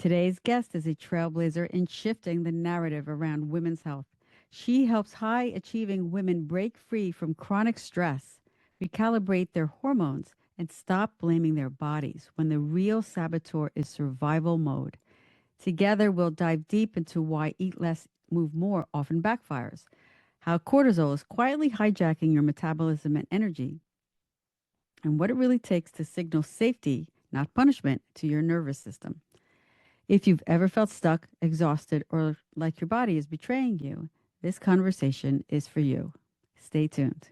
Today's guest is a trailblazer in shifting the narrative around women's health. She helps high achieving women break free from chronic stress, recalibrate their hormones, and stop blaming their bodies when the real saboteur is survival mode. Together, we'll dive deep into why eat less, move more often backfires, how cortisol is quietly hijacking your metabolism and energy, and what it really takes to signal safety, not punishment, to your nervous system. If you've ever felt stuck, exhausted, or like your body is betraying you, this conversation is for you. Stay tuned.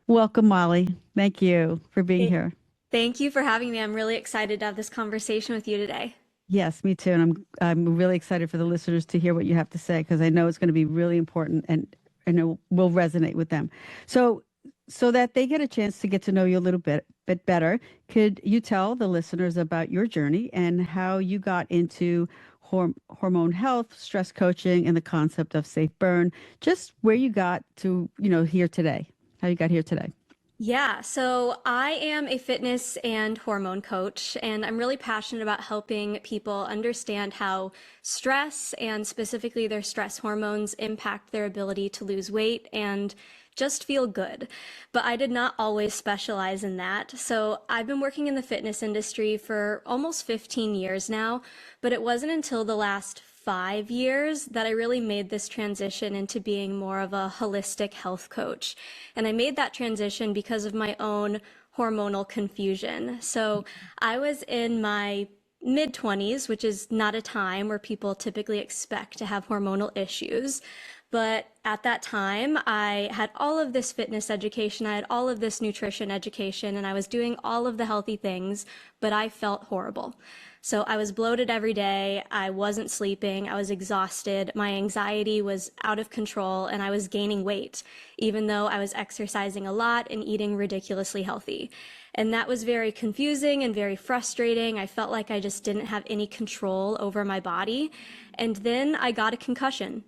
Welcome, Molly. Thank you for being Th- here. Thank you for having me. I'm really excited to have this conversation with you today. Yes, me too. And I'm really excited for the listeners to hear what you have to say because I know it's going to be really important and it will resonate with them. So so that they get a chance to get to know you a little bit better, could you tell the listeners about your journey and how you got into hormone health, stress coaching, and the concept of safe burn, just where you got to, here today, how you got here today. Yeah, so I am a fitness and hormone coach, and I'm really passionate about helping people understand how stress and specifically their stress hormones impact their ability to lose weight and just feel good. But I did not always specialize in that. So I've been working in the fitness industry for almost 15 years now, but it wasn't until the last 5 years that I really made this transition into being more of a holistic health coach. And I made that transition because of my own hormonal confusion. So I was in my mid 20s, which is not a time where people typically expect to have hormonal issues. But at that time, I had all of this fitness education, I had all of this nutrition education, and I was doing all of the healthy things, but I felt horrible. So I was bloated every day. I wasn't sleeping. I was exhausted. My anxiety was out of control, and I was gaining weight, even though I was exercising a lot and eating ridiculously healthy. And that was very confusing and very frustrating. I felt like I just didn't have any control over my body. And then I got a concussion.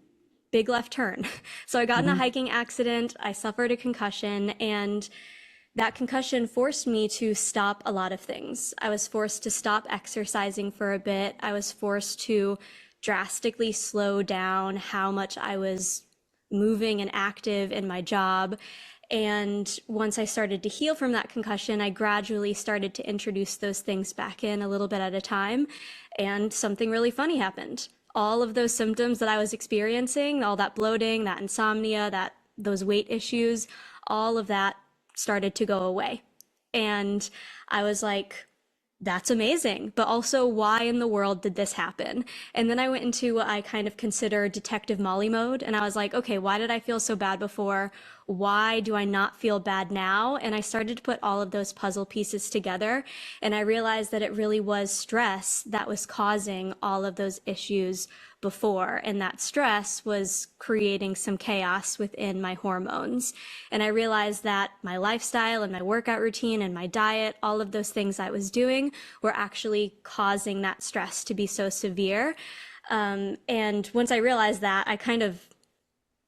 Big left turn. So I got in a Mhm. hiking accident. I suffered a concussion, and that concussion forced me to stop a lot of things. I was forced to stop exercising for a bit. I was forced to drastically slow down how much I was moving and active in my job. And once I started to heal from that concussion, I gradually started to introduce those things back in a little bit at a time. And something really funny happened. All of those symptoms that I was experiencing, all that bloating, that insomnia, that those weight issues, all of that started to go away. And I was like, that's amazing. But also, why in the world did this happen? And then I went into what I kind of consider Detective Molly mode. And I was like, okay, why did I feel so bad before? Why do I not feel bad now? And I started to put all of those puzzle pieces together. And I realized that it really was stress that was causing all of those issues before. And that stress was creating some chaos within my hormones. And I realized that my lifestyle and my workout routine and my diet, all of those things I was doing were actually causing that stress to be so severe. And once I realized that, I kind of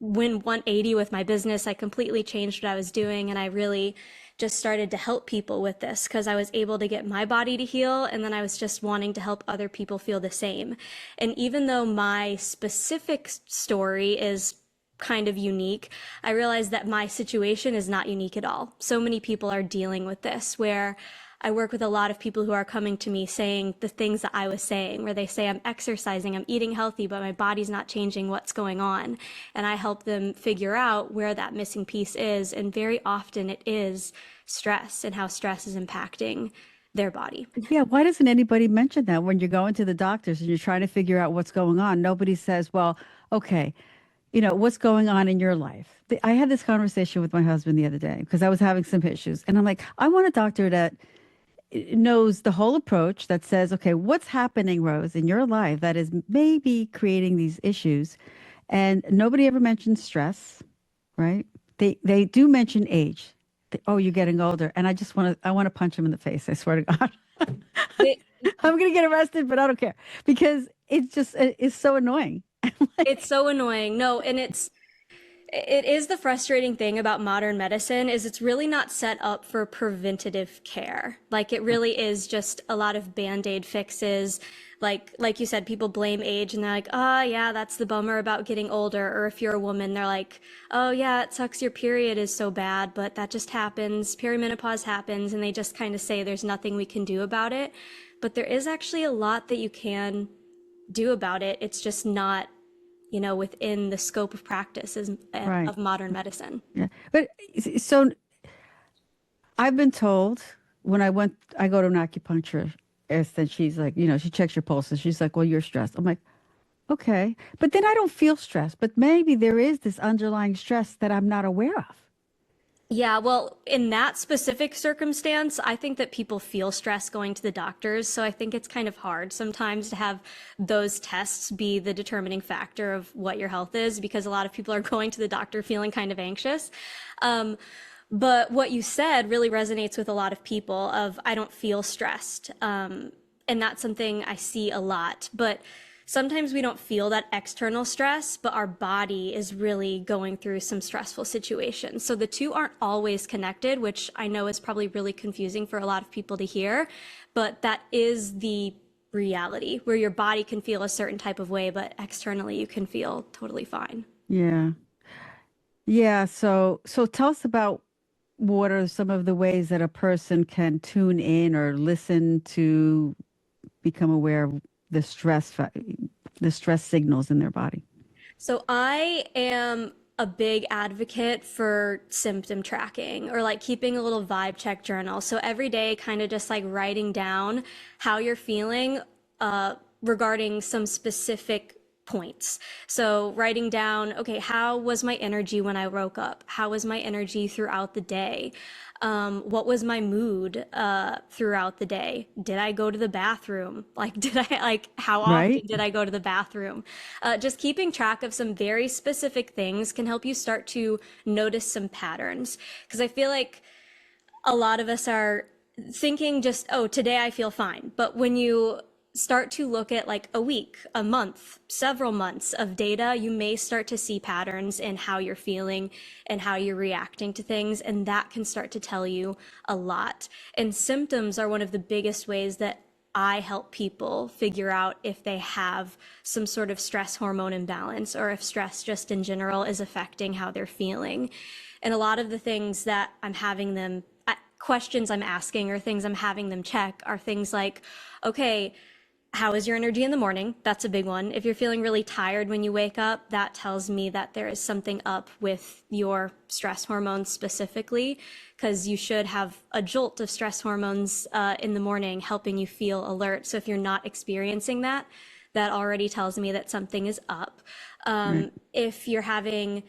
went 180 with my business. I completely changed what I was doing, and I really just started to help people with this because I was able to get my body to heal, and then I was just wanting to help other people feel the same. And even though my specific story is kind of unique, I realized that my situation is not unique at all. So many people are dealing with this, where I work with a lot of people who are coming to me saying the things that I was saying, where they say, I'm exercising, I'm eating healthy, but my body's not changing, what's going on? And I help them figure out where that missing piece is. And very often it is stress and how stress is impacting their body. Yeah, why doesn't anybody mention that when you're going to the doctors and you're trying to figure out what's going on? Nobody says, well, okay, what's going on in your life? I had this conversation with my husband the other day because I was having some issues. And I'm like, I want a doctor that knows the whole approach that says, okay, what's happening, Rose, in your life that is maybe creating these issues? And nobody ever mentions stress, right? They do mention age. Oh, you're getting older. And I want to punch him in the face. I swear to God. It, I'm going to get arrested, but I don't care because it's so annoying. it's so annoying. No, and It is the frustrating thing about modern medicine is it's really not set up for preventative care. Like it really is just a lot of band-aid fixes. Like you said, people blame age and they're like, "Oh, yeah, that's the bummer about getting older." Or if you're a woman, they're like, "Oh, yeah, it sucks your period is so bad, but that just happens. Perimenopause happens." And they just kind of say there's nothing we can do about it. But there is actually a lot that you can do about it. It's just not within the scope of practice Right. of modern medicine. Yeah. But so I've been told when I go to an acupuncturist, and she's like, she checks your pulse and she's like, well, you're stressed. I'm like, okay. But then I don't feel stressed. But maybe there is this underlying stress that I'm not aware of. Yeah, well, in that specific circumstance, I think that people feel stress going to the doctors. So I think it's kind of hard sometimes to have those tests be the determining factor of what your health is, because a lot of people are going to the doctor feeling kind of anxious. Um, but what you said really resonates with a lot of people of I don't feel stressed. And that's something I see a lot. But sometimes we don't feel that external stress, but our body is really going through some stressful situations. So the two aren't always connected, which I know is probably really confusing for a lot of people to hear, but that is the reality where your body can feel a certain type of way, but externally you can feel totally fine. Yeah. Yeah. So tell us about what are some of the ways that a person can tune in or listen to become aware of the the stress signals in their body. So I am a big advocate for symptom tracking or like keeping a little vibe check journal. So every day, kind of just like writing down how you're feeling regarding some specific points. So writing down, okay, how was my energy when I woke up? How was my energy throughout the day? What was my mood throughout the day? Did I go to the bathroom? Like, how Right? often did I go to the bathroom? Just keeping track of some very specific things can help you start to notice some patterns. Because I feel like a lot of us are thinking just, oh, today I feel fine. But when you start to look at like a week, a month, several months of data, you may start to see patterns in how you're feeling and how you're reacting to things. And that can start to tell you a lot. And symptoms are one of the biggest ways that I help people figure out if they have some sort of stress hormone imbalance or if stress just in general is affecting how they're feeling. And a lot of the things that I'm having them, questions I'm asking or things I'm having them check are things like, okay, how is your energy in the morning? That's a big one. If you're feeling really tired when you wake up, that tells me that there is something up with your stress hormones specifically, because you should have a jolt of stress hormones in the morning helping you feel alert. So if you're not experiencing that, that already tells me that something is up. Right. If you're having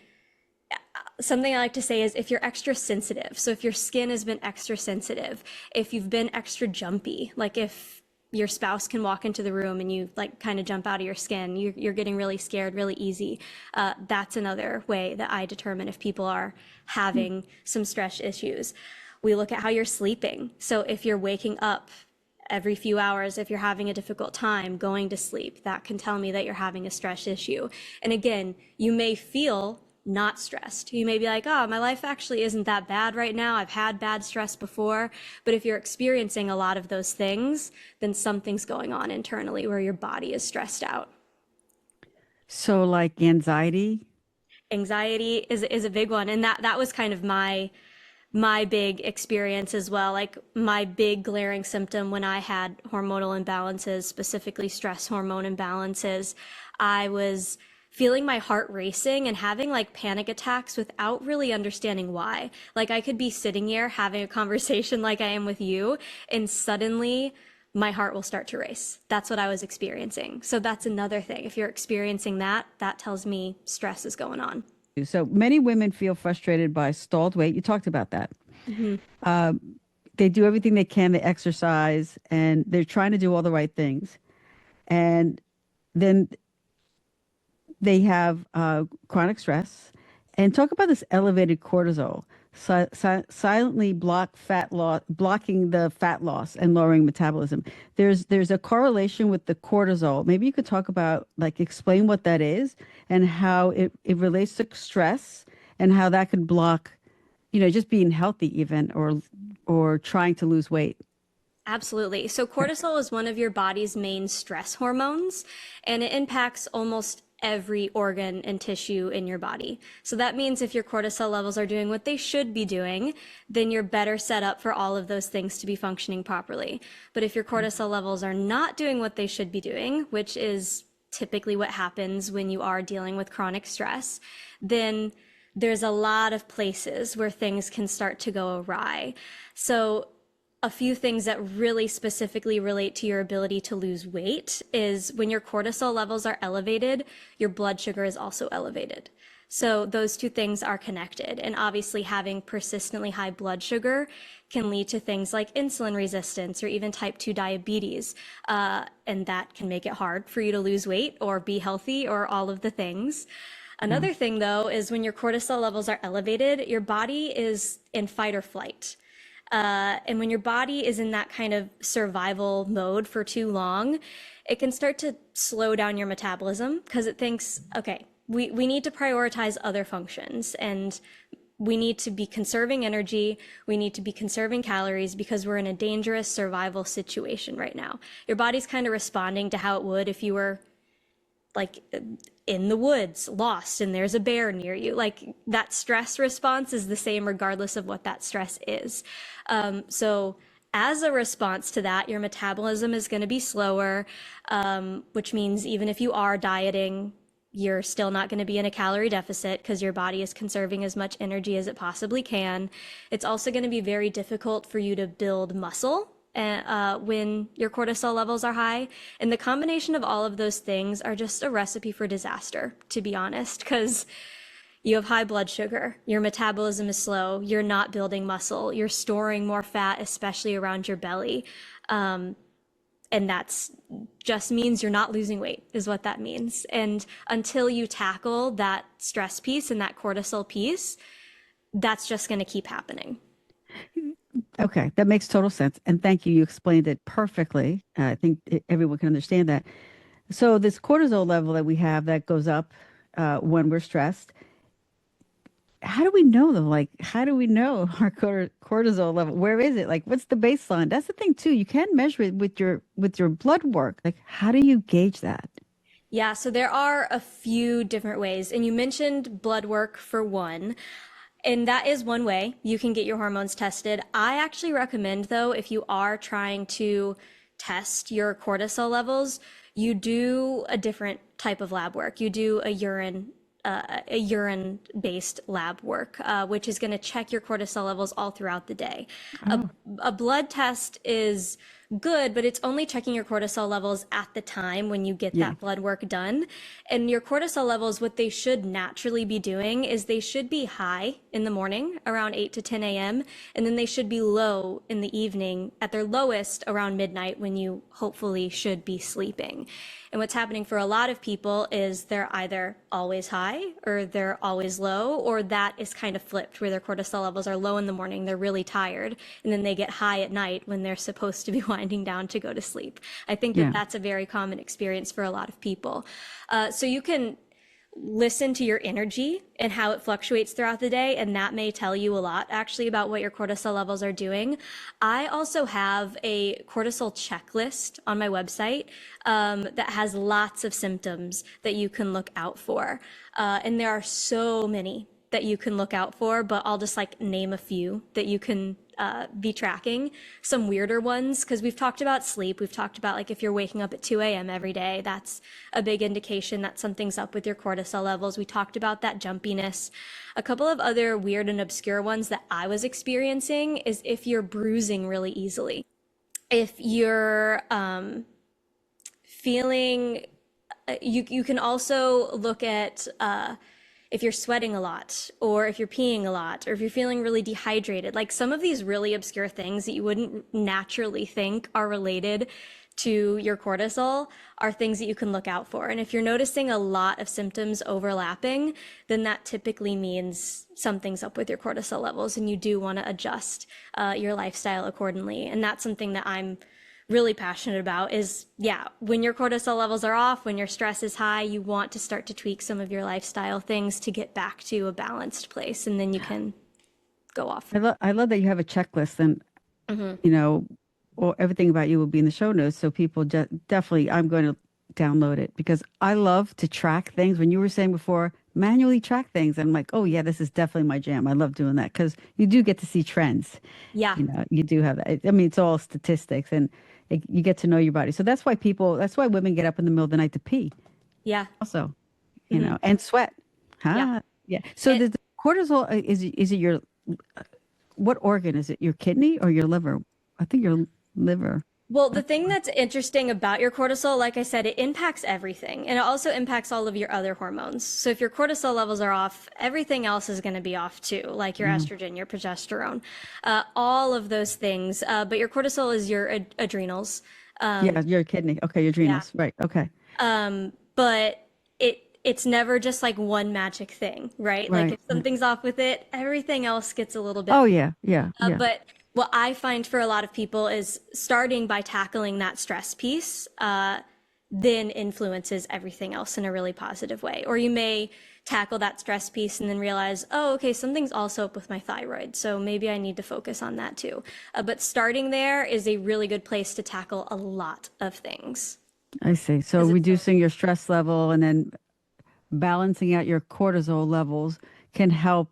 something I like to say is if you're extra sensitive, so if your skin has been extra sensitive, if you've been extra jumpy, like if your spouse can walk into the room and you like kind of jump out of your skin, you're getting really scared really easy. That's another way that I determine if people are having some stress issues. We look at how you're sleeping. So if you're waking up every few hours, if you're having a difficult time going to sleep, that can tell me that you're having a stress issue. And again, you may feel not stressed. You may be like, oh, my life actually isn't that bad right now. I've had bad stress before. But if you're experiencing a lot of those things, then something's going on internally where your body is stressed out. So like anxiety. Anxiety is a big one. And that was kind of my big experience as well. Like my big glaring symptom when I had hormonal imbalances, specifically stress hormone imbalances, I was feeling my heart racing and having like panic attacks without really understanding why. Like I could be sitting here having a conversation like I am with you, and suddenly my heart will start to race. That's what I was experiencing. So that's another thing. If you're experiencing that, that tells me stress is going on. So many women feel frustrated by stalled weight. You talked about that. Mhm. They do everything they can, they exercise, and they're trying to do all the right things. And then they have chronic stress. And talk about this elevated cortisol, silently blocking the fat loss and lowering metabolism. There's a correlation with the cortisol. Maybe you could talk about, like, explain what that is and how it relates to stress and how that could block, just being healthy even, or trying to lose weight. Absolutely. So cortisol is one of your body's main stress hormones, and it impacts almost every organ and tissue in your body. So that means if your cortisol levels are doing what they should be doing, then you're better set up for all of those things to be functioning properly. But if your cortisol levels are not doing what they should be doing, which is typically what happens when you are dealing with chronic stress, then there's a lot of places where things can start to go awry. So a few things that really specifically relate to your ability to lose weight is when your cortisol levels are elevated, your blood sugar is also elevated. So those two things are connected. And obviously having persistently high blood sugar can lead to things like insulin resistance or even type 2 diabetes. And that can make it hard for you to lose weight or be healthy or all of the things. Another thing though is when your cortisol levels are elevated, your body is in fight or flight. And when your body is in that kind of survival mode for too long, it can start to slow down your metabolism because it thinks, okay, we need to prioritize other functions and we need to be conserving energy. We need to be conserving calories because we're in a dangerous survival situation right now. Your body's kind of responding to how it would if you were like in the woods, lost, and there's a bear near you. Like that stress response is the same regardless of what that stress is. So as a response to that, your metabolism is going to be slower, which means even if you are dieting, you're still not going to be in a calorie deficit because your body is conserving as much energy as it possibly can. It's also going to be very difficult for you to build muscle when your cortisol levels are high. And the combination of all of those things are just a recipe for disaster, to be honest, because you have high blood sugar, your metabolism is slow, you're not building muscle, you're storing more fat, especially around your belly. And that's just means you're not losing weight is what that means. And until you tackle that stress piece and that cortisol piece, that's just going to keep happening. Okay, that makes total sense. And thank you. You explained it perfectly. I think everyone can understand that. So, this cortisol level that we have that goes up when we're stressed, how do we know them? Like, how do we know our cortisol level? Where is it? Like, what's the baseline? That's the thing too. You can measure it with your blood work. Like, how do you gauge that? Yeah, so there are a few different ways. And you mentioned blood work for one. And that is one way you can get your hormones tested. I actually recommend, though, if you are trying to test your cortisol levels, you do a different type of lab work. You do a urine-based lab work, which is going to check your cortisol levels all throughout the day. Oh, A blood test is good, but it's only checking your cortisol levels at the time when you get yeah. that blood work done. And your cortisol levels, what they should naturally be doing is they should be high in the morning around 8 to 10 a.m. And then they should be low in the evening at their lowest around midnight when you hopefully should be sleeping. And what's happening for a lot of people is they're either always high or they're always low, or that is kind of flipped where their cortisol levels are low in the morning, they're really tired, and then they get high at night when they're supposed to be winding down to go to sleep. I think that Yeah. that's a very common experience for a lot of people. So you can listen to your energy and how it fluctuates throughout the day, and that may tell you a lot actually about what your cortisol levels are doing. I also have a cortisol checklist on my website that has lots of symptoms that you can look out for, and there are so many that you can look out for, but I'll just like name a few that you can be tracking. Some weirder ones, because we've talked about sleep. We've talked about like if you're waking up at 2 a.m. every day, that's a big indication that something's up with your cortisol levels. We talked about that jumpiness. A couple of other weird and obscure ones that I was experiencing is if you're bruising really easily. If you're feeling, you can also look at if you're sweating a lot, or if you're peeing a lot, or if you're feeling really dehydrated. Like some of these really obscure things that you wouldn't naturally think are related to your cortisol are things that you can look out for. And if you're noticing a lot of symptoms overlapping, then that typically means something's up with your cortisol levels and you do want to adjust your lifestyle accordingly. And that's something that I'm really passionate about is, yeah, when your cortisol levels are off, when your stress is high, you want to start to tweak some of your lifestyle things to get back to a balanced place, and then you can go off. I love that you have a checklist, and Hmm. you know, or everything about you will be in the show notes. So people definitely, I'm going to download it because I love to track things. When you were saying before, manually track things, I'm like, oh yeah, this is definitely my jam. I love doing that because you do get to see trends. Yeah. You do have that. I mean, it's all statistics, and you get to know your body. So that's why women get up in the middle of the night to pee. Yeah. Also, Hmm. and sweat. Yeah. Huh? Yeah. So It, the cortisol is it your what organ is it? Your kidney or your liver? I think your liver. Well, the thing that's interesting about your cortisol, like I said, it impacts everything, and it also impacts all of your other hormones. So if your cortisol levels are off, everything else is going to be off too, like your Mm. estrogen, your progesterone, all of those things. But your cortisol is your adrenals. Yeah, your kidney. Okay, your Yeah. adrenals. Right. Okay. But it's never just like one magic thing, right? Like Right. if Right. something's off with it, everything else gets a little bit. Oh yeah. Yeah. Yeah. But what I find for a lot of people is starting by tackling that stress piece, then influences everything else in a really positive way. Or you may tackle that stress piece and then realize, oh, okay, something's also up with my thyroid. So maybe I need to focus on that too. But starting there is a really good place to tackle a lot of things. I see. So Because it's so, reducing your stress level and then balancing out your cortisol levels can help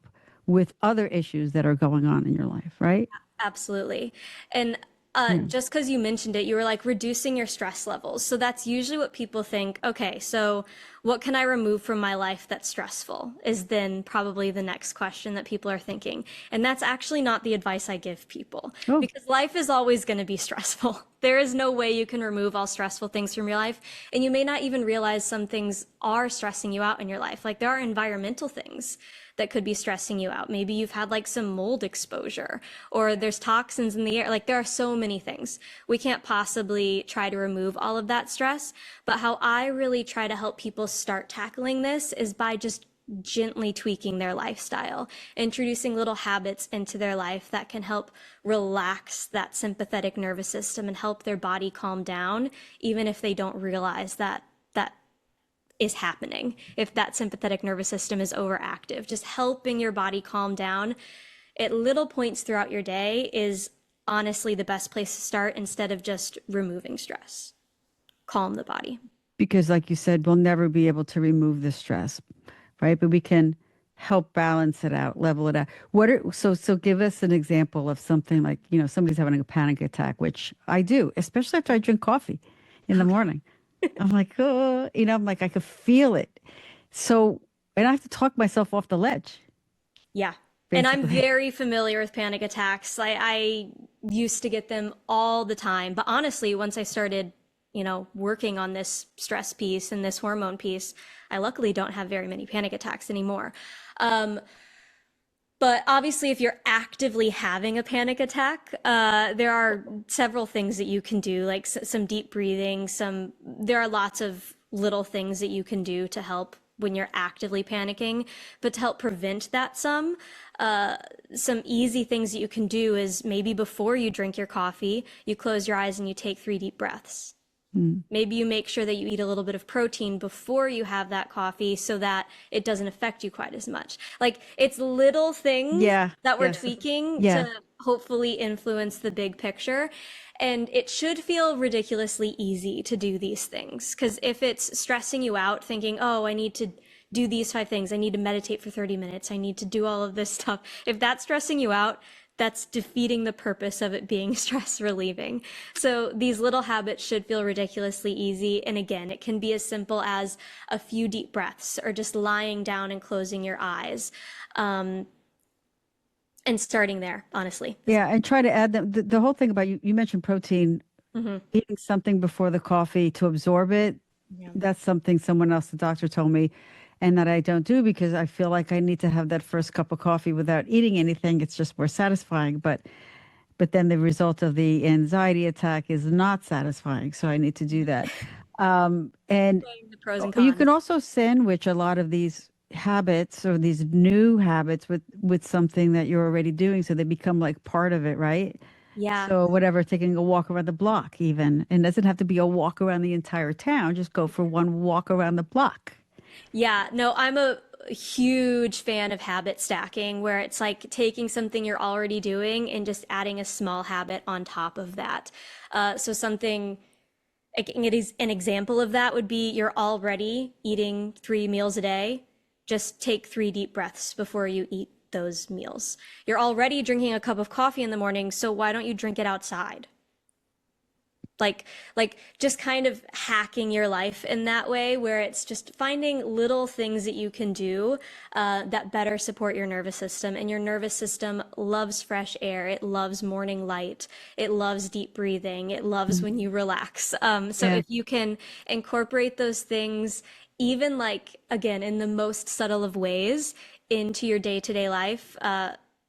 with other issues that are going on in your life, right? absolutely. And Yeah. just because you mentioned it, you were like reducing your stress levels. So that's usually what people think. Okay, so what can I remove from my life that's stressful? Is then probably the next question that people are thinking. And that's actually not the advice I give people Oh, because life is always going to be stressful. There is no way you can remove all stressful things from your life. And you may not even realize some things are stressing you out in your life. Like there are environmental things that could be stressing you out. Maybe you've had like some mold exposure or there's toxins in the air. Like there are so many things. We can't possibly try to remove all of that stress. But how I really try to help people start tackling this is by just gently tweaking their lifestyle, introducing little habits into their life that can help relax that sympathetic nervous system and help their body calm down, even if they don't realize that is happening, if that sympathetic nervous system is overactive. Just helping your body calm down at little points throughout your day is honestly the best place to start instead of just removing stress. Calm the body. because like you said, we'll never be able to remove the stress, right? But we can help balance it out, level it out. So give us an example of something like, somebody's having a panic attack, which I do, especially after I drink coffee in the morning. I'm like, oh, I'm like, I could feel it. So, and I have to talk myself off the ledge, Yeah. And I'm basically. very familiar with panic attacks. I used to get them all the time. But honestly, once I started, working on this stress piece and this hormone piece, I luckily don't have very many panic attacks anymore. Um, but obviously, if you're actively having a panic attack, there are several things that you can do, like some deep breathing, there are lots of little things that you can do to help when you're actively panicking, but to help prevent that some easy things that you can do is maybe before you drink your coffee, you close your eyes and you take 3 deep breaths. Mm. Maybe you make sure that you eat a little bit of protein before you have that coffee so that it doesn't affect you quite as much. Like it's little things Yeah. that we're Yes. tweaking Yeah. to hopefully influence the big picture. And it should feel ridiculously easy to do these things. Because if it's stressing you out, thinking, oh, I need to do these 5 things, I need to meditate for 30 minutes, I need to do all of this stuff. If that's stressing you out, that's defeating the purpose of it being stress relieving. So these little habits should feel ridiculously easy. And again, it can be as simple as a few deep breaths or just lying down and closing your eyes. Um, and starting there, honestly. Yeah. And try to add them. The whole thing about you mentioned protein, Mhm. eating something before the coffee to absorb it. Yeah. That's something someone else, the doctor told me, and that I don't do because I feel like I need to have that first cup of coffee without eating anything. It's just more satisfying. But then the result of the anxiety attack is not satisfying. So I need to do that. And Weighing the pros and you can cons. also sandwich a lot of these habits or these new habits with something that you're already doing, so they become like part of it, right? Yeah. So whatever, taking a walk around the block even, and it doesn't have to be a walk around the entire town. Just go for one walk around the block. Yeah, no, I'm a huge fan of habit stacking, where it's like taking something you're already doing and just adding a small habit on top of that. So something, like, it is an example of that would be you're already eating 3 meals a day. Just take 3 deep breaths before you eat those meals. You're already drinking a cup of coffee in the morning, so why don't you drink it outside? Like just kind of hacking your life in that way, where it's just finding little things that you can do that better support your nervous system. And your nervous system loves fresh air, it loves morning light, it loves deep breathing, it loves Mm. when you relax. So Yeah. if you can incorporate those things, even like again in the most subtle of ways, into your day-to-day life,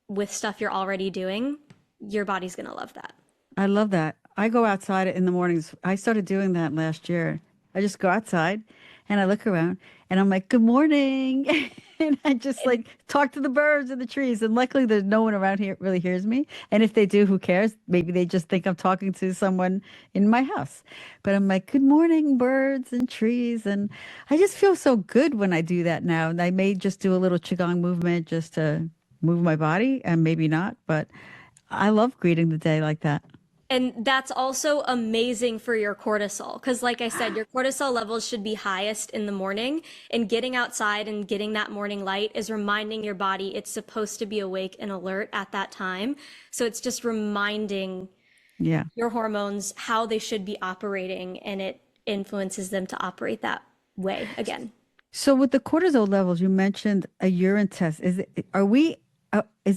with stuff you're already doing, your body's gonna love that. I love that. I go outside in the mornings. I started doing that last year. I just go outside and I look around and I'm like, good morning. And I just And like talk to the birds and the trees. And luckily, there's no one around here really hears me. And if they do, who cares? Maybe they just think I'm talking to someone in my house. But I'm like, good morning, birds and trees. And I just feel so good when I do that now. And I may just do a little Qigong movement just to move my body and maybe not. But I love greeting the day like that. And that's also amazing for your cortisol. Because, like I said, your cortisol levels should be highest in the morning. And getting outside and getting that morning light is reminding your body it's supposed to be awake and alert at that time. So it's just reminding Yeah. your hormones how they should be operating. And it influences them to operate that way again. So with the cortisol levels, you mentioned a urine test. Is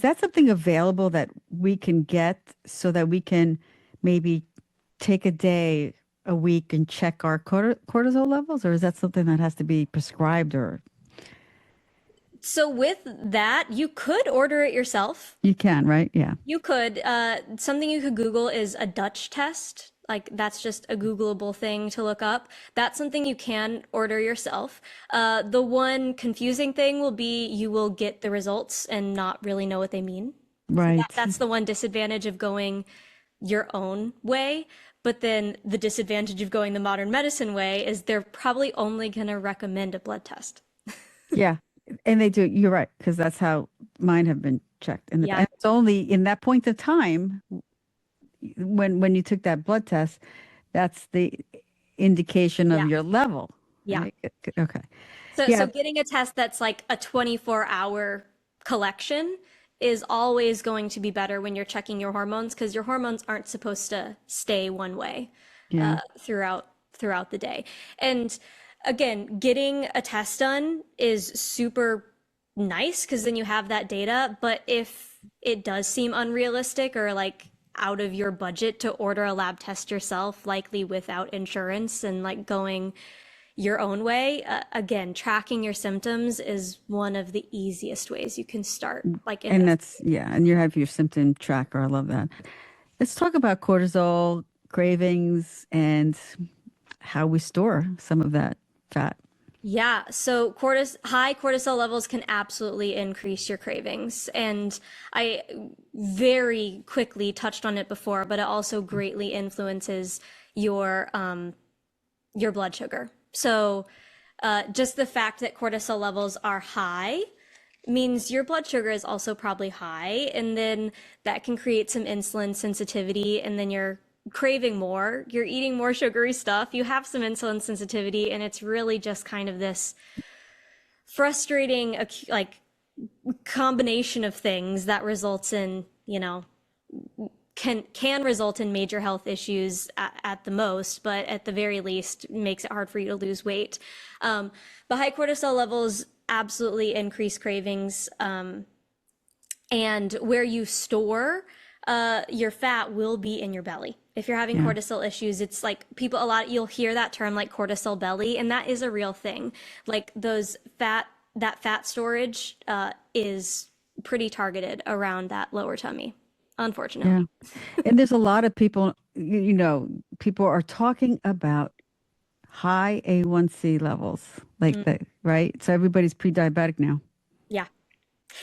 that something available that we can get so that we can maybe take a day a week and check our cortisol levels, or is that something that has to be prescribed or So, with that, you could order it yourself. you can, right? Yeah. You could. Something you could Google is a Dutch test. Like that's just a Googleable thing to look up. That's something you can order yourself. The one confusing thing will be you will get the results and not really know what they mean. Right. That's the one disadvantage of going your own way. But then the disadvantage of going the modern medicine way is they're probably only going to recommend a blood test. Yeah. And they do, you're right, because that's how mine have been checked. Yeah, And it's only in that point of time when you took that blood test, that's the indication of yeah, your level, yeah. right? Okay. So Yeah, getting a test that's like a 24-hour collection is always going to be better when you're checking your hormones, because your hormones aren't supposed to stay one way yeah. throughout the day. And again, getting a test done is super nice because then you have that data. But if it does seem unrealistic or like out of your budget to order a lab test yourself, likely without insurance and like going your own way, again, tracking your symptoms is one of the easiest ways you can start, like And invest. that's, yeah, and you have your symptom tracker. I love that. Let's talk about cortisol, cravings, and how we store some of that fat. Yeah, so high cortisol levels can absolutely increase your cravings. And I very quickly touched on it before, but it also greatly influences your blood sugar. So just the fact that cortisol levels are high means your blood sugar is also probably high, and then that can create some insulin sensitivity, and then you're craving more, you're eating more sugary stuff, you have some insulin sensitivity, and it's really just kind of this frustrating like combination of things that results in, can result in major health issues at the most, but at the very least makes it hard for you to lose weight. But high cortisol levels absolutely increase cravings, and where you store your fat will be in your belly. If you're having Yeah. cortisol issues, it's like you'll hear that term like cortisol belly, and that is a real thing. Like that fat storage is pretty targeted around that lower tummy, Yeah. unfortunately. And there's a lot of people, people are talking about high A1C levels, like Mm, that, right? So everybody's pre-diabetic now. yeah.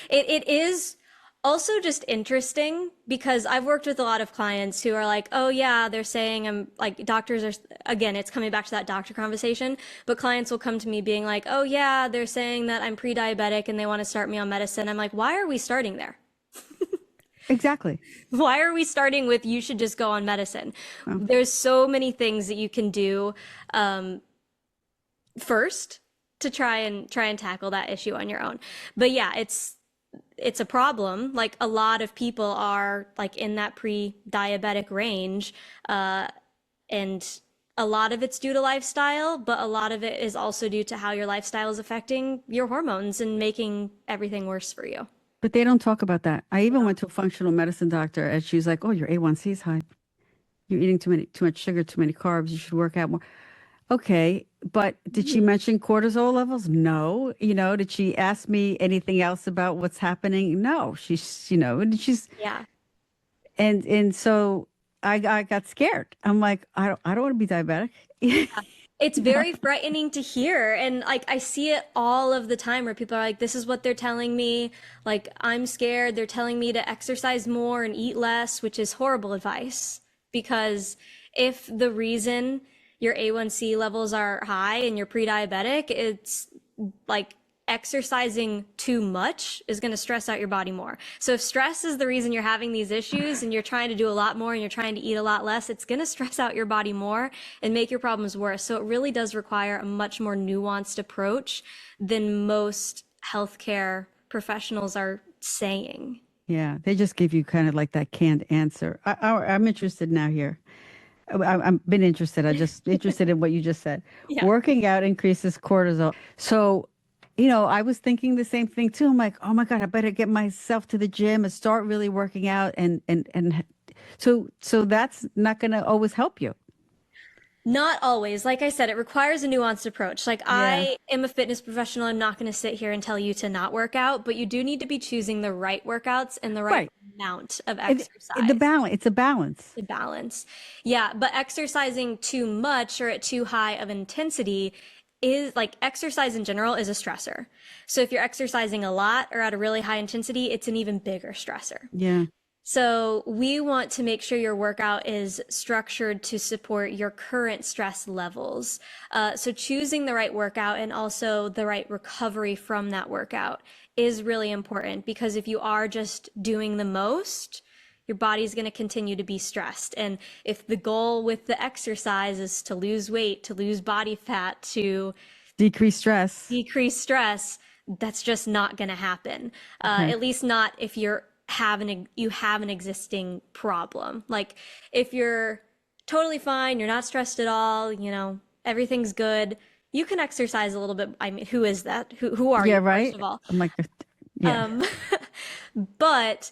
It is Also just interesting because I've worked with a lot of clients who are like, oh yeah, they're saying I'm like doctors are, again, it's coming back to that doctor conversation, but clients will come to me being like, oh yeah, they're saying that I'm pre-diabetic and they want to start me on medicine. I'm like, why are we starting there? Exactly. Why are we starting with you should just go on medicine? Oh. There's so many things that you can do um, first to try and tackle that issue on your own. But yeah, it's a problem. Like a lot of people are like in that pre-diabetic range, and a lot of it's due to lifestyle, but a lot of it is also due to how your lifestyle is affecting your hormones and making everything worse for you. But they don't talk about that. I even went to a functional medicine doctor and she was like, "Oh, your A1C is high. You're eating too much sugar, too many carbs. You should work out more." Okay, but did she mention cortisol levels? No. Did she ask me anything else about what's happening? No. And Yeah. so I got scared. I'm like, I don't want to be diabetic. It's very frightening to hear. And like, I see it all of the time where people are like, this is what they're telling me. Like, I'm scared. They're telling me to exercise more and eat less, which is horrible advice. Because if the reason your A1C levels are high and you're pre-diabetic, it's like exercising too much is going to stress out your body more. So if stress is the reason you're having these issues and you're trying to do a lot more and you're trying to eat a lot less, it's going to stress out your body more and make your problems worse. So it really does require a much more nuanced approach than most healthcare professionals are saying. Yeah, they just give you kind of like that canned answer. I'm interested now here. I've been interested. I just interested in what you just said. Yeah. Working out increases cortisol. So, I was thinking the same thing too. I'm like, oh my God, I better get myself to the gym and start really working out. And so that's not going to always help you. Not always. Like I said, it requires a nuanced approach. Like Yeah. I am a fitness professional. I'm not going to sit here and tell you to not work out, but you do need to be choosing the right workouts and the right Right. amount of The exercise balance. It's a balance. to balance. Yeah, but exercising too much or at too high of intensity is like exercise in general is a stressor. So if you're exercising a lot or at a really high intensity, it's an even bigger stressor. Yeah. So we want to make sure your workout is structured to support your current stress levels. So choosing the right workout and also the right recovery from that workout is really important because if you are just doing the most, your body's going to continue to be stressed. And if the goal with the exercise is to lose weight, to lose body fat, to Decrease stress. decrease stress, that's just not going to happen. Okay. At least not if you have an existing problem. Like if you're totally fine, you're not stressed at all, everything's good, you can exercise a little bit. I mean, who is that? Who are Yeah, you, first right. of all? I'm like, yeah. Um, but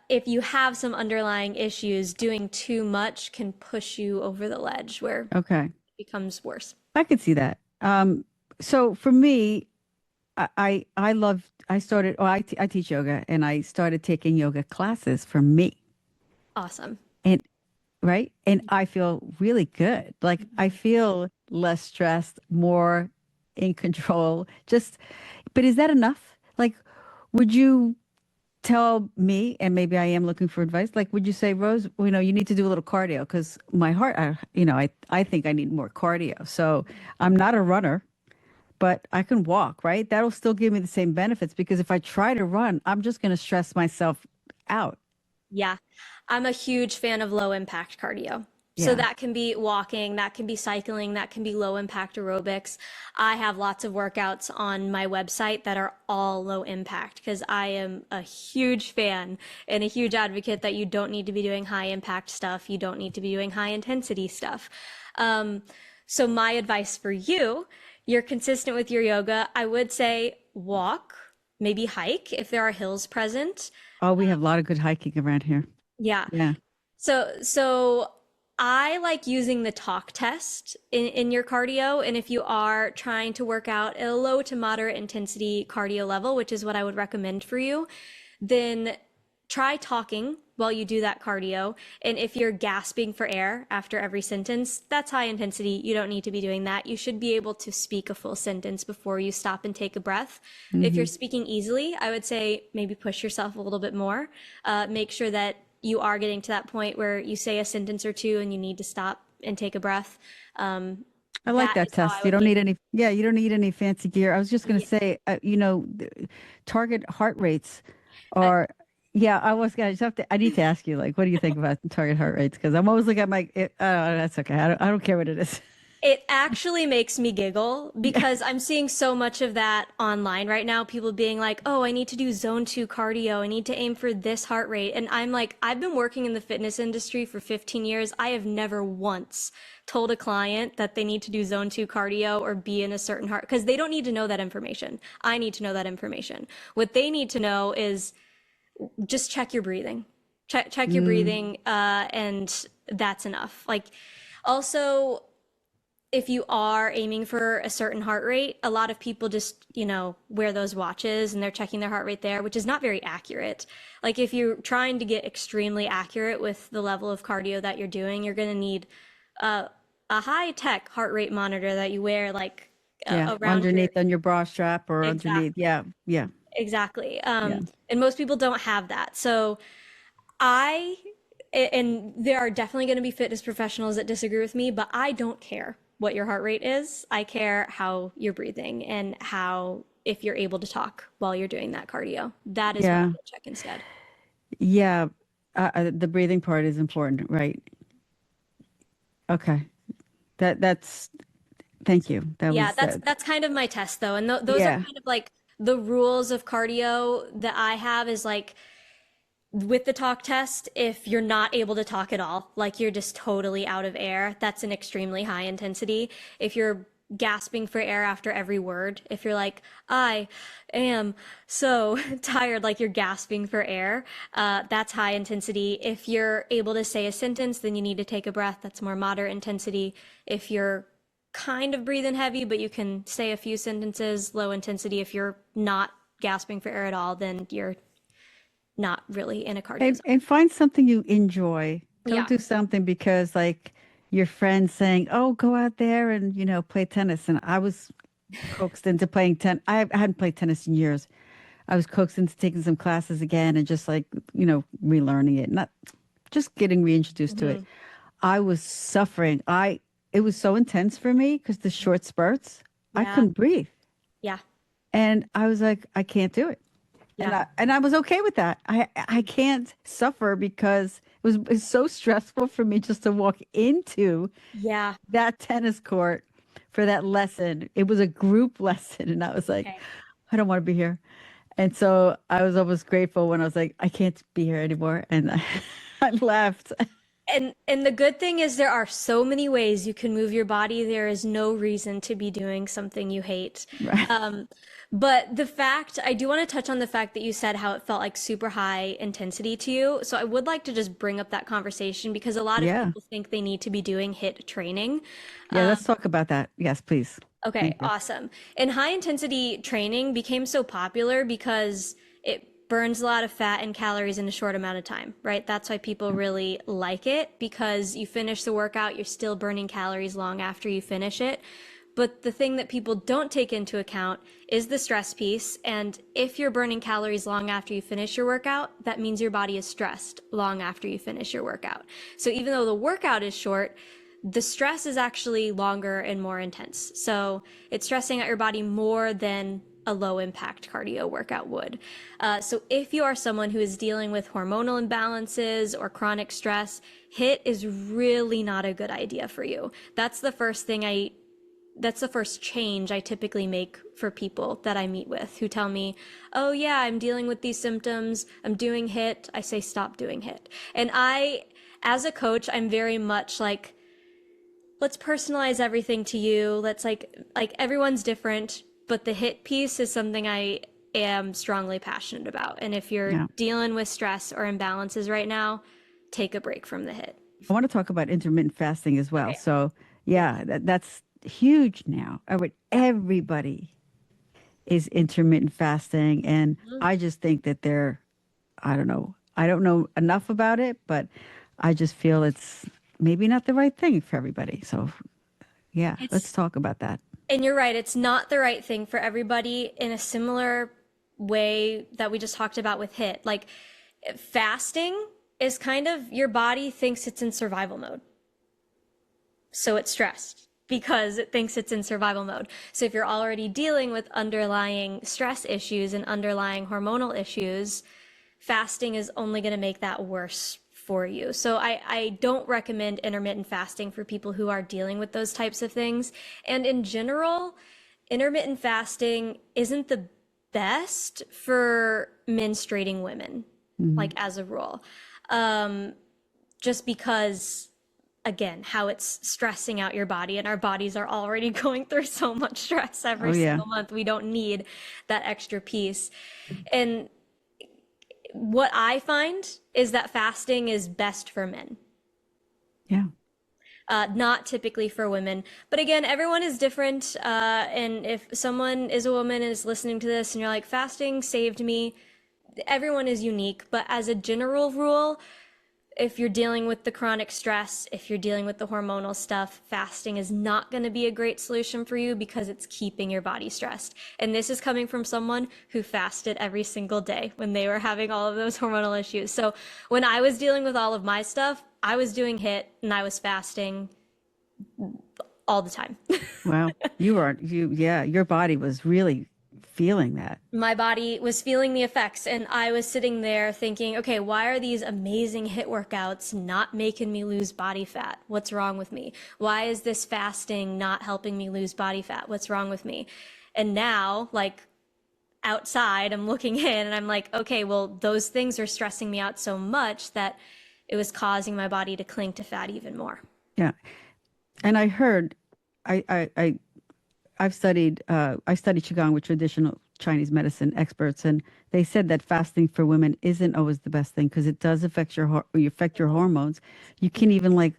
if you have some underlying issues, doing too much can push you over the ledge where it Okay. becomes worse. I could see that. So for me, I love, I started, oh, I teach yoga and I started taking yoga classes for me. Awesome. And right. And I feel really good. Like I feel less stressed, more in control. But is that enough? Like, would you tell me, and maybe I am looking for advice, like, would you say, Rose, you need to do a little cardio because my heart, I think I need more cardio. So I'm not a runner, but I can walk, right? That'll still give me the same benefits because if I try to run, I'm just going to stress myself out. Yeah, I'm a huge fan of low impact cardio. So Yeah. that can be walking, that can be cycling, that can be low impact aerobics. I have lots of workouts on my website that are all low impact because I am a huge fan and a huge advocate that you don't need to be doing high impact stuff. You don't need to be doing high intensity stuff. Um, so my advice for you, you're consistent with your yoga. I would say walk, maybe hike if there are hills present. Oh, we have a lot of good hiking around here. Yeah. Yeah. So I like using the talk test in your cardio. And if you are trying to work out at a low to moderate intensity cardio level, which is what I would recommend for you, then try talking while you do that cardio. And if you're gasping for air after every sentence, that's high intensity. You don't need to be doing that. You should be able to speak a full sentence before you stop and take a breath. If you're Hmm. speaking easily, I would say maybe push yourself a little bit more. Make sure that you are getting to that point where you say a sentence or two and you need to stop and take a breath. I like That that is how I test. You would don't think. need any, yeah, you don't need any fancy gear. I was just going to Yeah. say, target heart rates are, yeah, I was going to have to, I need to ask you, like, what do you think about target heart rates? Because I'm always looking at my, that's okay. I don't care what it is. It actually makes me giggle Yeah. because I'm seeing so much of that online right now. People being like, oh, I need to do zone two cardio. I need to aim for this heart rate. And I'm like, I've been working in the fitness industry for 15 years. I have never once told a client that they need to do zone two cardio or be in a certain heart because they don't need to know that information. I need to know that information. What they need to know is just check your breathing. Check your Mm, breathing, and that's enough. Like, also, if you are aiming for a certain heart rate, a lot of people just, wear those watches and they're checking their heart rate there, which is not very accurate. Like if you're trying to get extremely accurate with the level of cardio that you're doing, you're going to need a high tech heart rate monitor that you wear like yeah. around your Underneath on your bra strap or underneath. exact Yeah. Yeah. exactly. Yeah. And most people don't have that. So I and there are definitely going to be fitness professionals that disagree with me, but I don't care what your heart rate is. I care how you're breathing and how if you're able to talk while you're doing that cardio. That is what I Yeah. would check instead. Yeah. The breathing part is important, right? Okay. That's, thank you. That Yeah, was that's that. that's kind of my test though. And those are Yeah. kind of like the rules of cardio that I have is like with the talk test, if you're not able to talk at all, like you're just totally out of air, that's an extremely high intensity. If you're gasping for air after every word, if you're like, I am so tired, like you're gasping for air, that's high intensity. If you're able to say a sentence, then you need to take a breath. That's more moderate intensity. If you're kind of breathing heavy, but you can say a few sentences, low intensity. If you're not gasping for air at all, then you're not really in a cardio zone. And find something you enjoy. Don't Yeah. do something because like your friend's saying, "Oh, go out there and, play tennis." And I was coaxed into playing I hadn't played tennis in years. I was coaxed into taking some classes again and just like, relearning it, not just getting reintroduced to it. Hmm. I was suffering. It was so intense for me because the short spurts, I Yeah. couldn't breathe. Yeah. And I was like, I can't do it. Yeah. And I was okay with that. I can't suffer because it's so stressful for me just to walk into Yeah. that tennis court for that lesson. It was a group lesson, and I was like, Okay. I don't want to be here. And so I was almost grateful when I was like, I can't be here anymore, and I left. And the good thing is there are so many ways you can move your body. There is no reason to be doing something you hate. Right. Um, but the fact, I do want to touch on the fact that you said how it felt like super high intensity to you. So I would like to just bring up that conversation because a lot of Yeah. people think they need to be doing HIIT training. Yeah. Let's talk about that. Yes, please. Okay, Thank you. awesome. And high intensity training became so popular because it burns a lot of fat and calories in a short amount of time, right? That's why people really like it because you finish the workout, you're still burning calories long after you finish it. But the thing that people don't take into account is the stress piece. And if you're burning calories long after you finish your workout, that means your body is stressed long after you finish your workout. So even though the workout is short, the stress is actually longer and more intense. So it's stressing out your body more than a low impact cardio workout would. So if you are someone who is dealing with hormonal imbalances or chronic stress, HIIT is really not a good idea for you. That's the first change I typically make for people that I meet with who tell me, oh yeah, I'm dealing with these symptoms, I'm doing HIIT. I say, stop doing HIIT. And as a coach, I'm very much like, let's personalize everything to you. Let's like everyone's different, but the HIIT piece is something I am strongly passionate about. And if you're Yeah. dealing with stress or imbalances right now, take a break from the HIIT. I want to talk about intermittent fasting as well. Okay. So, Yes. yeah, that's huge now. Yeah. Everybody is intermittent fasting. And Mhm. I just think that they're, I don't know, I don't know enough about it, but I just feel it's maybe not the right thing for everybody. So, yeah, let's It's, talk about that. and you're right, it's not the right thing for everybody in a similar way that we just talked about with HIIT. Like fasting is kind of your body thinks it's in survival mode. So it's stressed because it thinks it's in survival mode. So if you're already dealing with underlying stress issues and underlying hormonal issues, fasting is only going to make that worse for you. So I don't recommend intermittent fasting for people who are dealing with those types of things. And in general, intermittent fasting isn't the best for menstruating women, Hmm. like as a rule. Just because again, how it's stressing out your body, and our bodies are already going through so much stress Oh, every yeah. single month. We don't need that extra piece. And what I find is that fasting is best for men, Yeah. not typically for women. But again, everyone is different. And if someone is a woman and is listening to this and you're like, fasting saved me, everyone is unique. But as a general rule, if you're dealing with the chronic stress, if you're dealing with the hormonal stuff, fasting is not going to be a great solution for you because it's keeping your body stressed. And this is coming from someone who fasted every single day when they were having all of those hormonal issues. So when I was dealing with all of my stuff, I was doing HIIT and I was fasting all the time. Wow. Yeah, your body was really feeling that. My body was feeling the effects, and I was sitting there thinking, okay, why are these amazing HIIT workouts not making me lose body fat? What's wrong with me? Why is this fasting not helping me lose body fat? What's wrong with me? And now, like outside, I'm looking in and I'm like, okay, well, those things are stressing me out so much that it was causing my body to cling to fat even more. Yeah. And I heard, I I studied Qigong with traditional Chinese medicine experts, and they said that fasting for women isn't always the best thing because it does affect you affect your hormones. You can even like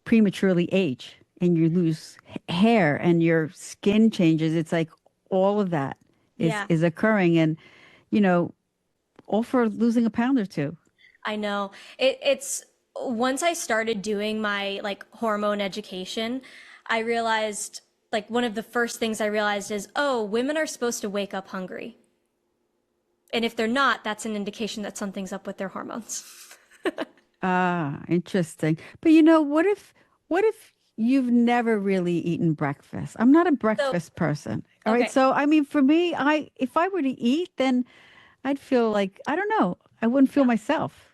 prematurely age, and you lose hair, and your skin changes. It's like all of that Yeah. is occurring, and you know, all for losing a pound or two. I know. It's once I started doing my like hormone education, I realized like one of the first things I realized is, oh, women are supposed to wake up hungry. And if they're not, that's an indication that something's up with their hormones. Ah, interesting. But what if you've never really eaten breakfast? I'm not a So, breakfast person. All right. okay. So, I mean, for me, if I were to eat, then I'd feel like, I don't know, I wouldn't feel myself.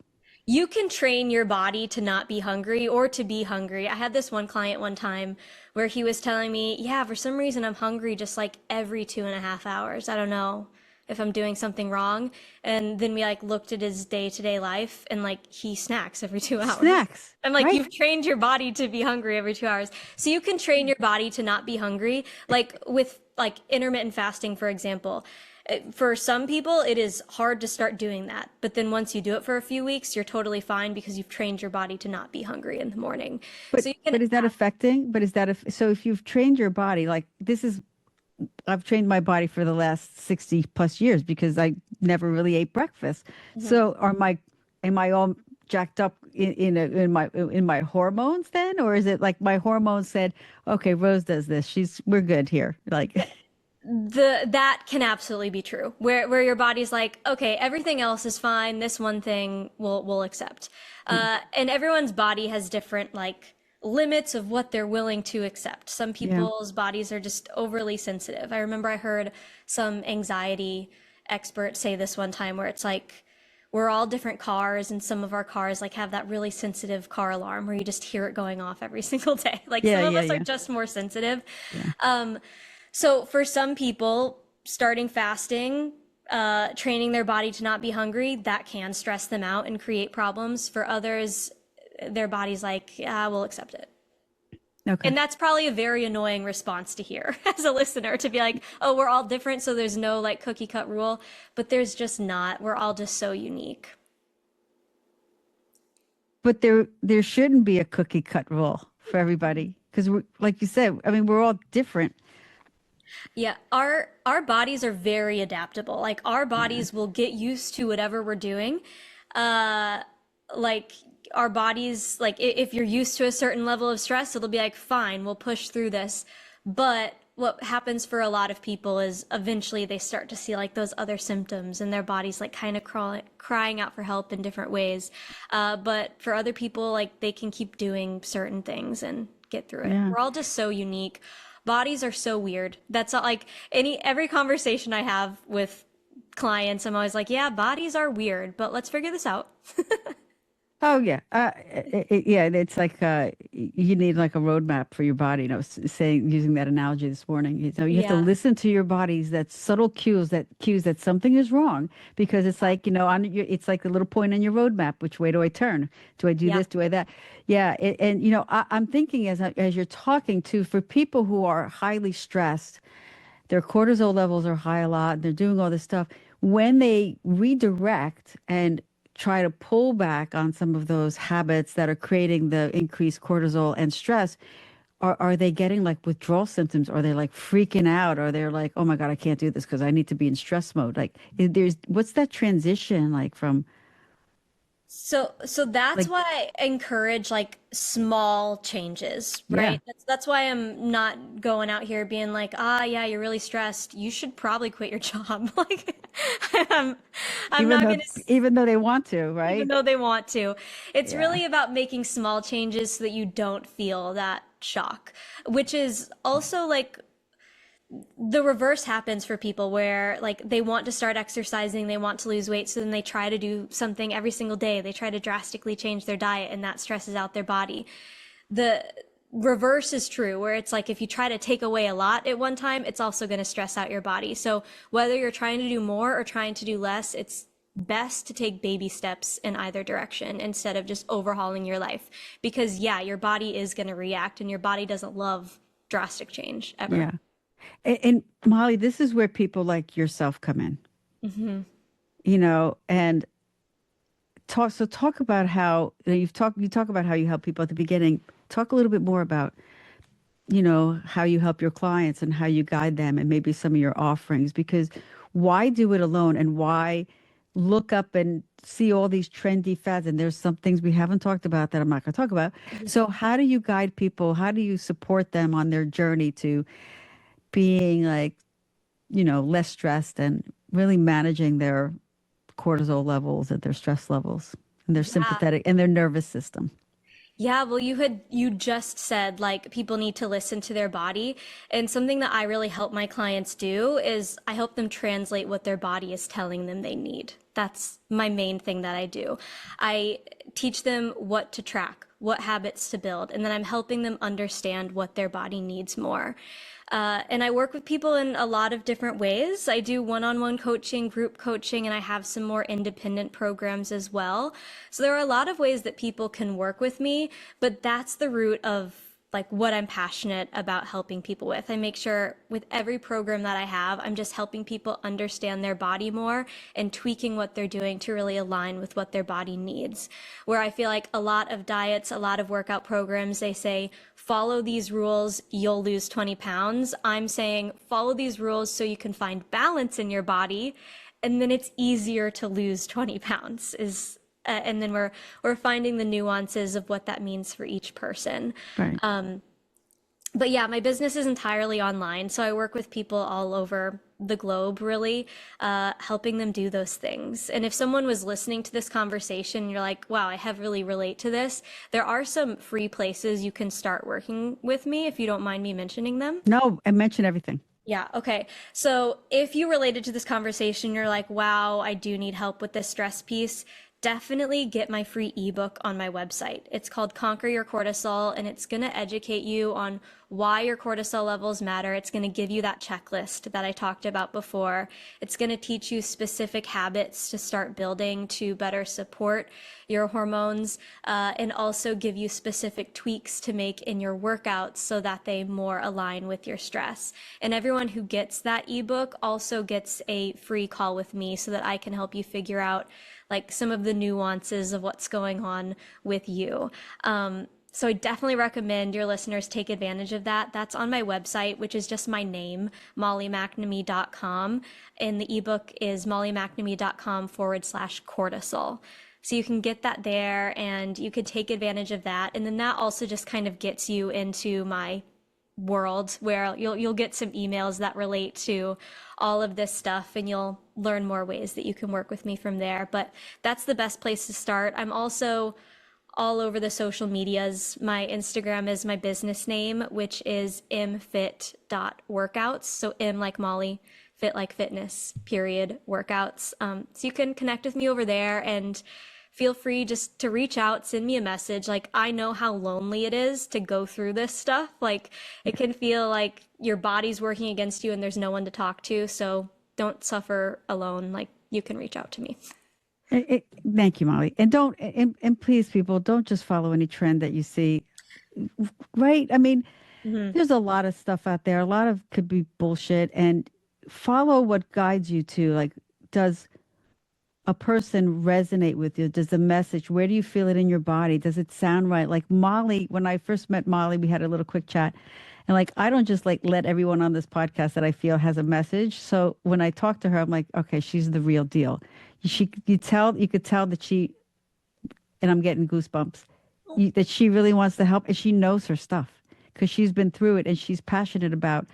You can train your body to not be hungry or to be hungry. I had this one client one time where he was telling me, yeah, for some reason I'm hungry just like every 2.5 hours. I don't know if I'm doing something wrong. And then we like looked at his day-to-day life and like he snacks every 2 hours. Snacks, I'm like, right? you've trained your body to be hungry every 2 hours. So you can train your body to not be hungry, like with like intermittent fasting, for example. For some people, it is hard to start doing that. But then once you do it for a few weeks, you're totally fine because you've trained your body to not be hungry in the morning. But So you can, but is that affecting? But is that so if you've trained your body, like this is I've trained my body for the last 60 plus years because I never really ate breakfast. Mhm. So am I all jacked up in my hormones then? Or is it like my hormones said, okay, Rose does this. We're good here. Like, That can absolutely be true. Where your body's like, okay, everything else is fine. This one thing we'll accept. And everyone's body has different like limits of what they're willing to accept. Some yeah, people's bodies are just overly sensitive. I remember I heard some anxiety expert say this one time where it's like we're all different cars and some of our cars like have that really sensitive car alarm where you just hear it going off every single day. Like yeah, some of yeah, us are yeah, just more sensitive. yeah. Um, so for some people, starting fasting, training their body to not be hungry, that can stress them out and create problems. For others, their body's like, yeah, we'll accept it. Okay. And that's probably a very annoying response to hear as a listener to be like, oh, we're all different, so there's no like cookie cut rule, but there's just not. We're all just so unique. But there shouldn't be a cookie cut rule for everybody because we're like you said, I mean, we're all different. Yeah, our bodies are very adaptable. Like our Yeah. bodies will get used to whatever we're doing. uh, like our bodies, like if you're used to a certain level of stress, it'll be like, fine, we'll push through this. But what happens for a lot of people is eventually they start to see like those other symptoms and their body's like kind of crying out for help in different ways. But for other people, like they can keep doing certain things and get through it. Yeah. We're all just so unique. Bodies are so weird. That's not like every conversation I have with clients, I'm always like, yeah, bodies are weird, but let's figure this out. Oh yeah, yeah. It's like you need like a roadmap for your body. Saying using that analogy this morning. You have to Yeah. listen to your body's that subtle cues that something is wrong because it's like it's like the little point on your roadmap. Which way do I turn? Do I do Yeah. this? Do I that? Yeah, and I'm thinking as you're talking to for people who are highly stressed, their cortisol levels are high a lot. They're doing all this stuff. When they redirect and try to pull back on some of those habits that are creating the increased cortisol and stress, are they getting like withdrawal symptoms? Are they like freaking out? Or they're like, oh my God, I can't do this because I need to be in stress mode. Like, what's that transition like from So that's like, why I encourage like small changes, yeah, right? That's why I'm not going out here being like, ah, yeah, you're really stressed. You should probably quit your job. Like, I'm, I'm even not though gonna, even though they want to, even right? though they want to. It's Yeah. really about making small changes so that you don't feel that shock, which is also like the reverse happens for people where like they want to start exercising, they want to lose weight, so then they try to do something every single day. They try to drastically change their diet and that stresses out their body. The reverse is true where it's like if you try to take away a lot at one time, it's also going to stress out your body. So whether you're trying to do more or trying to do less, it's best to take baby steps in either direction instead of just overhauling your life because yeah, your body is going to react and your body doesn't love drastic change ever. Yeah. And Molly, this is where people like yourself come in, Hmm. and talk about how you talk about how you help people at the beginning. Talk a little bit more about, how you help your clients and how you guide them and maybe some of your offerings because why do it alone and why look up and see all these trendy fads and there's some things we haven't talked about that I'm not going to talk about. So how do you guide people? How do you support them on their journey to being like, less stressed and really managing their cortisol levels and their stress levels and their Yeah. sympathetic and their nervous system. Yeah, well, you just said like people need to listen to their body. And something that I really help my clients do is I help them translate what their body is telling them they need. That's my main thing that I do. I teach them what to track, what habits to build, and then I'm helping them understand what their body needs more. And I work with people in a lot of different ways. I do one-on-one coaching, group coaching, and I have some more independent programs as well. So there are a lot of ways that people can work with me, but that's the root of like what I'm passionate about helping people with. I make sure with every program that I have, I'm just helping people understand their body more and tweaking what they're doing to really align with what their body needs. Where I feel like a lot of diets, a lot of workout programs, they say, follow these rules, you'll lose 20 pounds. I'm saying follow these rules so you can find balance in your body and then it's easier to lose 20 pounds is and then we're finding the nuances of what that means for each person. Right. But yeah, my business is entirely online, so I work with people all over the globe, really, helping them do those things. And if someone was listening to this conversation, and you're like, wow, I have really relate to this, there are some free places you can start working with me if you don't mind me mentioning them. No, I mentioned everything. Yeah, okay. So if you related to this conversation, you're like, wow, I do need help with this stress piece, definitely get my free ebook on my website. It's called Conquer Your Cortisol, and it's going to educate you on why your cortisol levels matter. It's going to give you that checklist that I talked about before. It's going to teach you specific habits to start building to better support your hormones, and also give you specific tweaks to make in your workouts so that they more align with your stress. And everyone who gets that ebook also gets a free call with me so that I can help you figure out like some of the nuances of what's going on with you. So I definitely recommend your listeners take advantage of that. That's on my website, which is just my name, mollymcnamee.com. And the ebook is mollymcnamee.com/cortisol. So you can get that there and you could take advantage of that. And then that also just kind of gets you into my world where you'll get some emails that relate to all of this stuff and you'll learn more ways that you can work with me from there. But that's the best place to start. I'm also all over the social medias. My Instagram is my business name, which is mfit.workouts. So M like Molly, fit like fitness, period, workouts. So you can connect with me over there and feel free just to reach out, send me a message. Like, I know how lonely it is to go through this stuff. Like, it can feel like your body's working against you and there's no one to talk to. So don't suffer alone. Like, you can reach out to me. Thank you, Molly. And and please, people, don't just follow any trend that you see. Right? I mean, there's a lot of stuff out there. A lot of could be bullshit, and follow what guides you to, like, does a person resonate with you? Does the message, where do you feel it in your body? Does it sound right? Like Molly, when I first met Molly, we had a little quick chat. And like, I don't just like let everyone on this podcast that I feel has a message. So when I talk to her, I'm like, okay, she's the real deal. You could tell that and I'm getting goosebumps, that she really wants to help and she knows her stuff because she's been through it and she's passionate about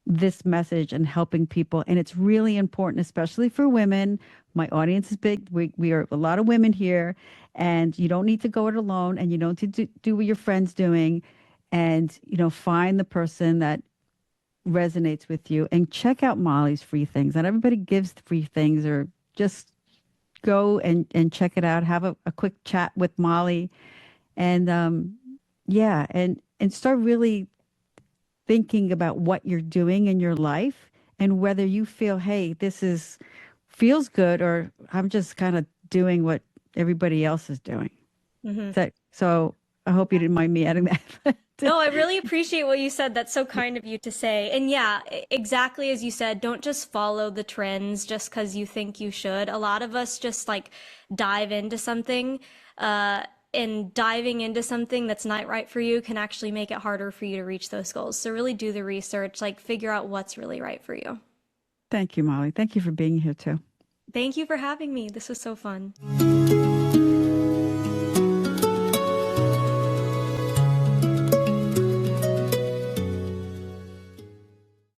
this message and helping people. And it's really important, especially for women. My audience is big. We are a lot of women here, and you don't need to go it alone, and you don't need to do what your friend's doing. And, find the person that resonates with you and check out Molly's free things. Not everybody gives free things, or just go and check it out. Have a quick chat with Molly, and yeah, and start really thinking about what you're doing in your life and whether you feel, hey, feels good, or I'm just kind of doing what everybody else is doing. So I hope you didn't mind me adding that. No, I really appreciate what you said. That's so kind of you to say. And yeah, exactly as you said, don't just follow the trends just because you think you should. A lot of us just like dive into something, and diving into something that's not right for you can actually make it harder for you to reach those goals. So really do the research, like figure out what's really right for you. Thank you, Molly. Thank you for being here too. Thank you for having me. This was so fun.